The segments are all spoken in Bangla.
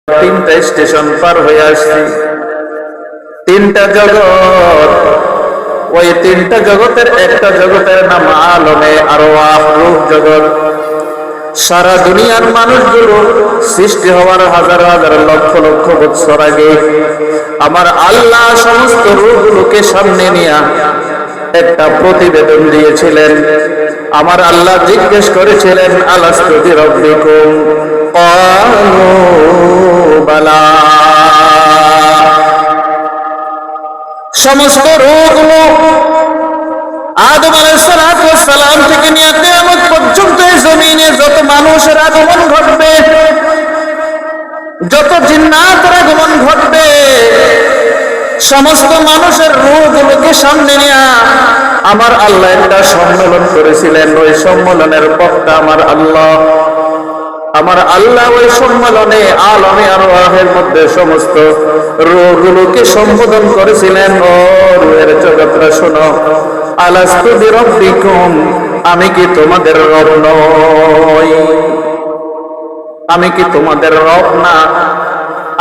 তিনটা স্টেশন পার হয়ে আসছি, তিনটা জগৎ। ওই তিনটা জগতের একটা জগতের নাম আলমে আরওয়াহ, রূহ জগৎ। সারা দুনিয়ার মানুষগুলো সৃষ্টি হওয়ার হাজার হাজার লক্ষ লক্ষ বছর আগে আমার আল্লাহ সমস্ত রূহগুলোকে সামনে নিয়ে একটা প্রতিবেদন দিয়েছিলেন। আমার আল্লাহ জিজ্ঞেস করেছিলেন, আলাস্তু বিরাব্বিকুম? ক্বালু বালা। সমস্ত রূহগুলো আদম আলাইহিস সালাম থেকে নিয়ে কিয়ামত পর্যন্ত এই জমিনে যত মানুষের আগমন ঘটবে, যত জিন্নাতের আগমন ঘটবে, সমস্ত মানুষের রূহগুলোকে সামনে নিয়ে আমার আল্লাহ একটা সম্মেলন করেছিলেন। ওই সম্মেলনের বক্তা আমার আল্লাহ। আমার আল্লাহ ওই সম্মেলনে আলমে আরওয়াহের মধ্যে সমস্ত রূহগুলোকে সম্বোধন করেছিলেন, ও রূহের জগৎরা শোনো, আলাস্তু বিরাব্বিকুম? আমি কি তোমাদের রব নই? আমি কি তোমাদের রব না?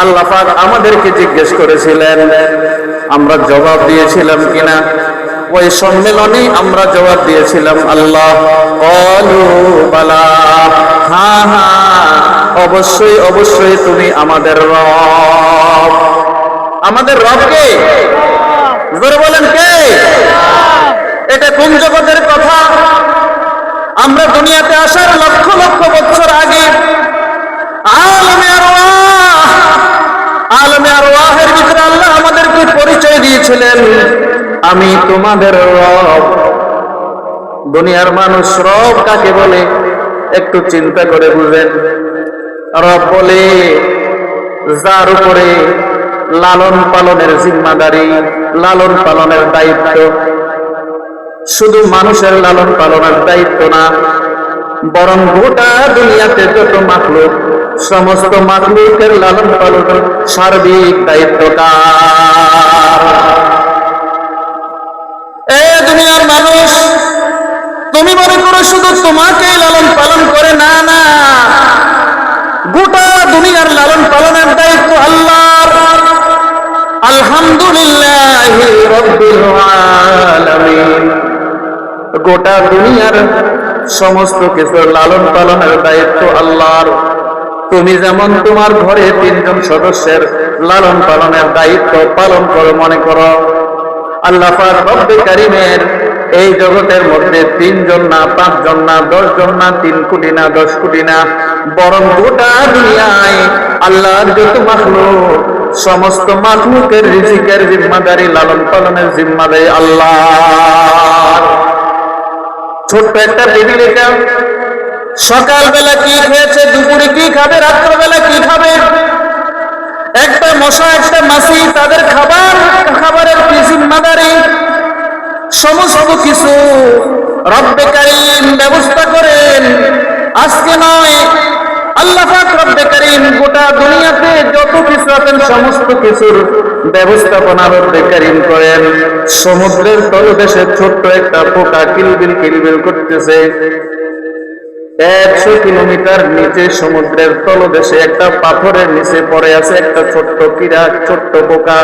আল্লাহ পাক আমাদেরকে জিজ্ঞেস করেছিলেন, আমরা জবাব দিয়েছিলাম কিনা? ওই সম্মেলনে আমরা জবাব দিয়েছিলাম, আল্লাহ ক্বালু বালা, হ্যাঁ হ্যাঁ, অবশ্যই অবশ্যই তুমি আমাদের রব। আমাদের রব কে? জোরে বলেন, কে? এটা কোন জগতের কথা? আমরা দুনিয়াতে আসার লক্ষ লক্ষ বছর আগে আলমে আরওয়াহ, আলমে আরওয়াহের ভিতরে আল্লাহ আমাদেরকে পরিচয় দিয়েছিলেন, আমি তোমাদের রব। দুনিয়ার মানুষ রব কাকে বলে একটু চিন্তা করে বুঝেন। রব বলে যার উপরে লালন পালনের জিম্মাদারি, লালন পালনের দায়িত্ব, শুধু মানুষের লালন পালনের দায়িত্ব না, বরং গোটা দুনিয়াতে যত মাখলুক, সমস্ত মাখলুকের লালন পালনের সার্বিক দায়িত্ব কার? এ দুনিয়ার মানুষ, তুমি মনে করো শুধু তোমাকেই লালন পালন করে, না না, গোটা দুনিয়ার লালন পালনের দায়িত্ব আল্লাহর। আলহামদুলিল্লাহি রাব্বিল আলামিন। গোটা দুনিয়ার সমস্ত কিছুর লালন পালনের দায়িত্ব আল্লাহর। তুমি যেমন তোমার ঘরে তিনজন সদস্যের লালন পালনের দায়িত্ব পালন করো, মনে করো আল্লাহ পাক রব্বে কারীমের এই জগতের মধ্যে 3 জন না, 5 জন না, 10 জন না, 3 কোটি না, 10 কোটি না, বরং গোটা দুনিয়ায় আল্লাহর যত মাখলুক, সমস্ত মাখলুকের রিজিকের জিম্মাদারি, লালন পালনের জিম্মাদারি আল্লাহ। ছোট্ট একটা টেবিল, এটা সকালবেলা কি খেয়েছে, দুপুরে কি খাবে, রাত্রবেলা কি খাবে, একটা মশা একটা মাছি, তাদের খাবারের কি জিম্মাদারি, সমস্ত কিছু রব্বে কারীম ব্যবস্থা করেন। আজকে নয়, আল্লাহ পাক রব্বে কারীম গোটা দুনিয়াতে যত কিছু আছেন সমস্ত কিছুর ব্যবস্থাপনা রব্বে কারীম করেন। সমুদ্রের তলদেশে ছোট্ট একটা পোকা কিলবিল কিলবিল করতেছে, 100 কিলোমিটার নিচে সমুদ্রের তলদেশে একটা পাথরের নিচে পড়ে আছে একটা ছোট্ট কীড়া, ছোট্ট পোকা।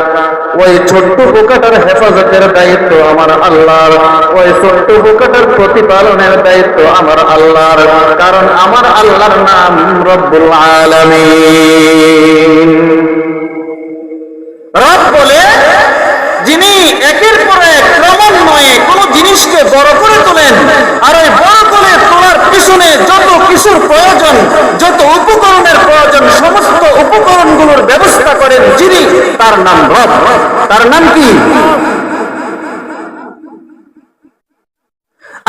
ওই ছোট্ট পোকাটার হেফাজতের দায়িত্ব আমার আল্লাহর, ওই ছোট্ট পোকাটার প্রতিপালনের দায়িত্ব আমার আল্লাহর, কারণ আমার আল্লাহর নাম রব্বুল আলামিন। রব বলে যিনি একের পর এক ক্রমান্বয়ে কোন জিনিসকে বড় করে তোলেন, আর ওই বড় করে তোলার পিছনে যত কিছুর প্রয়োজন, যত উপকরণের প্রয়োজন, সমস্ত উপকরণগুলোর ব্যবস্থা করেন যিনি, তার নাম রব। তার নাম কি?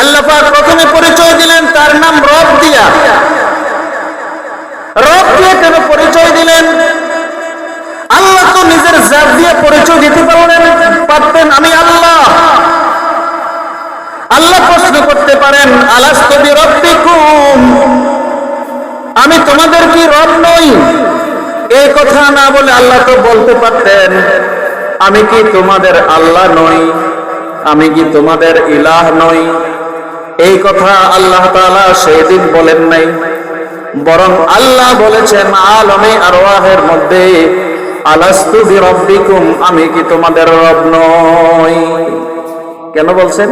আল্লাহ পাক প্রথমে পরিচয় দিলেন তার নাম রব দিয়া। রব দিয়ে কেন পরিচয় দিলেন? আল্লাহ তো নিজের জাত দিয়ে পরিচয় দিতে পারতেন, আমি আল্লাহ। আল্লাহ প্রশ্ন করতে পারেন, আলাস্তু বিরাব্বিকুম? আমি তোমাদের কি রব নই? এই কথা না বলে আল্লাহ তো বলতে পারতেন, আমি কি তোমাদের আল্লাহ নই? আমি কি তোমাদের ইলাহ নই? এই কথা আল্লাহ তাআলা সেই দিন বলেন নাই। বরং আল্লাহ বলেছেন আলমে আরওয়াহের মধ্যে, আলাস্তু বিরাব্বিকুম, আমি কি তোমাদের রব নই? কেন বলছেন?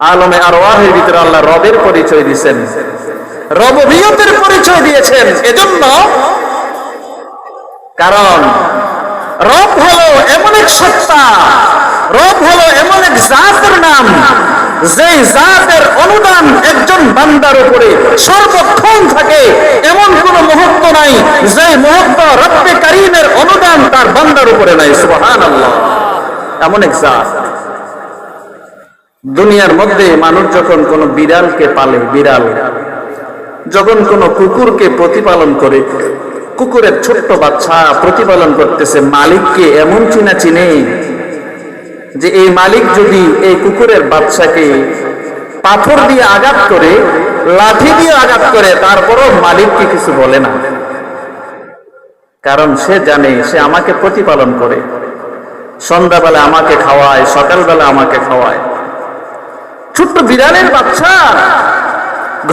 আলমে আরওয়াহের ভিতরে আল্লাহ রবের পরিচয় দিয়েছেন, রববিয়তের পরিচয় দিয়েছেন। এজন্য, কারণ রব হলো এমন এক সত্তা, রব হলো এমন এক জাতের নাম, যে জাতের অনুদান একজন বান্দার উপরে সর্বক্ষণ থাকে। এমন কোন মুহূর্ত নাই যে মুহূর্ত রব্বে কারীমের অনুদান তার বান্দার উপরে নাই। সুবহানাল্লাহ, এমন এক জাত। দুনিয়ার মধ্যে মানুষ যখন কোন বিড়ালকে পালে, বিড়াল যখন কোন কুকুরকে প্রতিপালন করে, কুকুরের ছোট্ট বাচ্চা প্রতিপালন করতেছে, মালিককে এমন চিনে যে এই মালিক যদি এই কুকুরের বাচ্চাকে পাথর দিয়ে আঘাত করে, লাঠি দিয়ে আঘাত করে, তারপরও মালিককে কিছু বলে না। কারণ সে জানে সে আমাকে প্রতিপালন করে, সন্ধ্যাবেলা আমাকে খাওয়ায়, সকালবেলা আমাকে খাওয়ায়। ছোট্ট বিড়ালের বাচ্চা,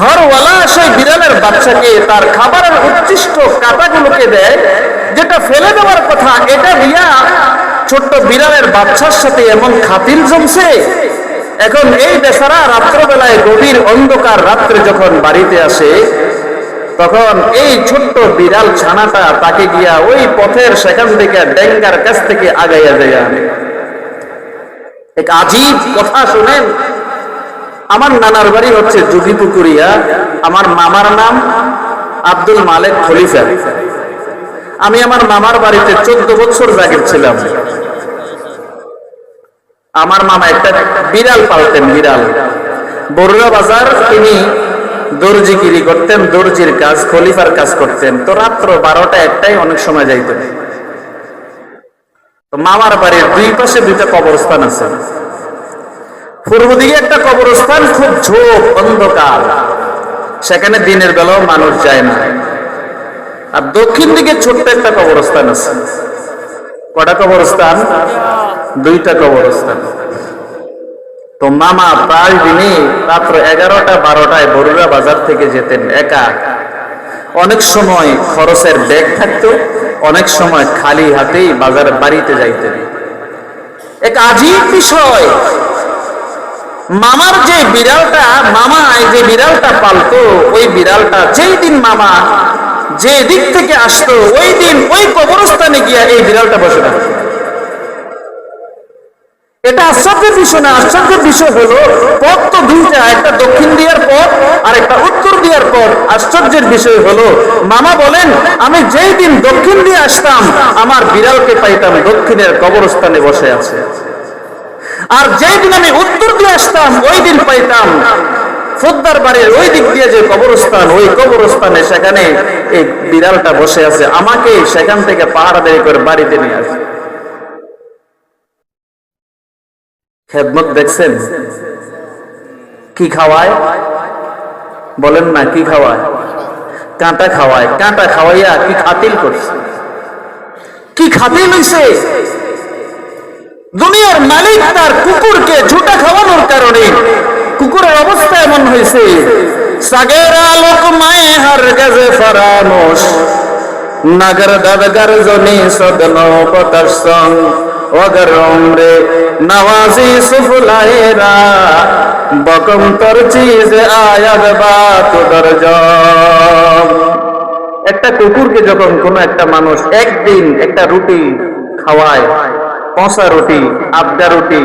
ঘরওয়ালা সেই বিড়ালের বাচ্চাকে তার খাবারের উচ্ছিষ্ট কাঁটাগুলোকে দেয়, যেটা ফেলে দেওয়ার কথা, এটা দিয়া ছোট্ট বিড়ালের বাচ্চার সাথে এমন খাতির জমছে। এখন এই বেচারা রাত্রবেলায় গভীর অন্ধকার রাত্রে যখন বাড়িতে আসে, তখন এই ছোট্ট বিড়াল ছানাটা তাকে গিয়া ওই পথের সেখান থেকে ডেঙ্গার কাছ থেকে আগাইয়া যায়। এক আজীব কথা শুনেন। আমার নানার বাড়ি হচ্ছে যুগীপুকুরিয়া, আমার মামার নাম আব্দুল মালেক খলিফা। আমি আমার মামার বাড়িতে 14 বছর জাগির ছিলাম। আমার মামা একটা বিড়াল পালতেন, বিড়াল। বরুড়া বাজার তিনি দর্জিগিরি করতেন, দর্জির কাজ, খলিফার কাজ করতেন। তো রাত্র 12টা 1টায় অনেক সময় যাইতেন। তো মামার বাড়ির দুই পাশে দুইটা কবরস্থান আছে। পূর্ব দিকে একটা কবরস্থান, খুব ঝোপ অন্ধকার, সেখানে দিনের বেলাও মানুষ যায় না। আর দক্ষিণ দিকে ছোট্ট একটা কবরস্থান আছে। কটা কবরস্থান? 2টা কবরস্থান। তো মামা প্রায় দিনে রাত্র 11টা 12টায় বরুড়া বাজার থেকে যেতেন একা। অনেক সময় খরচের ব্যাগ থাকতো, অনেক সময় খালি হাতেই বাজারে বাড়িতে যাইতেন। এক আজীব বিষয়, মামার যে বিড়ালটা, মামা যে বিড়ালটা পালতো, ওই বিড়ালটা যেই দিন মামা যে দিক থেকে আসতো, ওই দিন ওই কবরস্থানে গিয়া এই বিড়ালটা বসে থাকতো। এটা আশ্চর্যের বিষয় না। আশ্চর্যের বিষয় হলো পথ তো 2টা, একটা দক্ষিণ দিয়ার পথ আর একটা উত্তর দিয়ার পথ। আশ্চর্যের বিষয় হলো মামা বলেন, আমি যেই দিন দক্ষিণ দিয়ে আসতাম, আমার বিড়ালকে পাইতাম দক্ষিণের কবরস্থানে বসে আছে। আর যেই দিন আমি উত্তর দিয়ে আসতাম, ওই দিন পাইতাম ফোদ্দার বাড়ির ওই দিক দিয়ে যে কবরস্থান, ওই কবরস্থানে সেখানে এই বিড়ালটা বসে আছে। আমাকে সেখান থেকে পাহাড় বের করে বাড়িতে নিয়ে আসে। খেদমত দেখছেন? কি খাওয়ায় বলেন না? কি খাওয়ায়? কাঁটা খাওয়ায়। কাঁটা খাওয়াইয়া কি খাতিল করছে, কি খাতিল হইছে। দুনিয়ার মালিক তার কুকুরকে ঝুটা খাওয়ানোর কারণে কুকুরের অবস্থা এমন হয়েছে। সাগেরা লোকমায়ে হার গজে ফরানোশ, নগর দবগর জনি সদনো পতর সং, ওগর উমরে নওয়াজি সুফলায়েরা, বকম তর চিজ আয়াদ বাত দরজম। একটা কুকুরকে যখন কোন একটা মানুষ একদিন একটা রুটি খাওয়ায়, পচা রুটি, আবদা রুটি,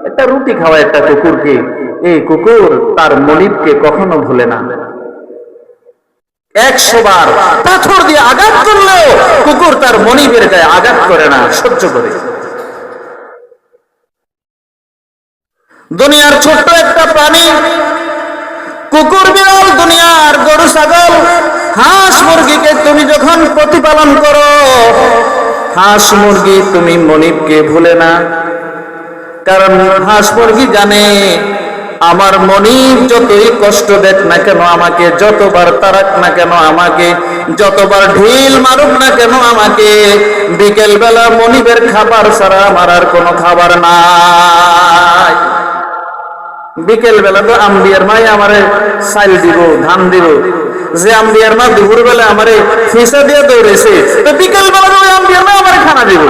একটা রুটি খাওয়ায় একটা কুকুরকে, এই কুকুর তার মনিবকে কখনো ভুলে না। 100 বার পাথর দিয়ে আঘাত করলেও কুকুর তার মনিবের গায়ে আঘাত করে না, সহ্য করে। দুনিয়ার ছোট্ট একটা প্রাণী, কুকুর, বিড়াল, দুনিয়ার গরু, ছাগল, হাঁস, মুরগিকে তুমি যখন প্রতিপালন করো, হাঁস মুরগি তুমি মনিবকে ভুলে না। কারণ হাঁস মুরগি জানে আমার মনিব যতই কষ্ট দেখ না কেন আমাকে, যতবার তারাক না কেন আমাকে, যতবার ঢিল মারুক না কেন আমাকে, বিকেল বেলা মনিবের খাবার ছাড়া আমার আর কোনো খাবার নাই। বিকেল বেলা তো আম্বিয়ার মাই আমারে চাল দিব, ধান দিব। যে আম্বিয়ার মা দুপুর বেলা আমারে ফিসা দিয়ে দৌড়েছে, তো বিকেল বেলা তো ওই আম্বিয়ার মা আমারে খানা দিব।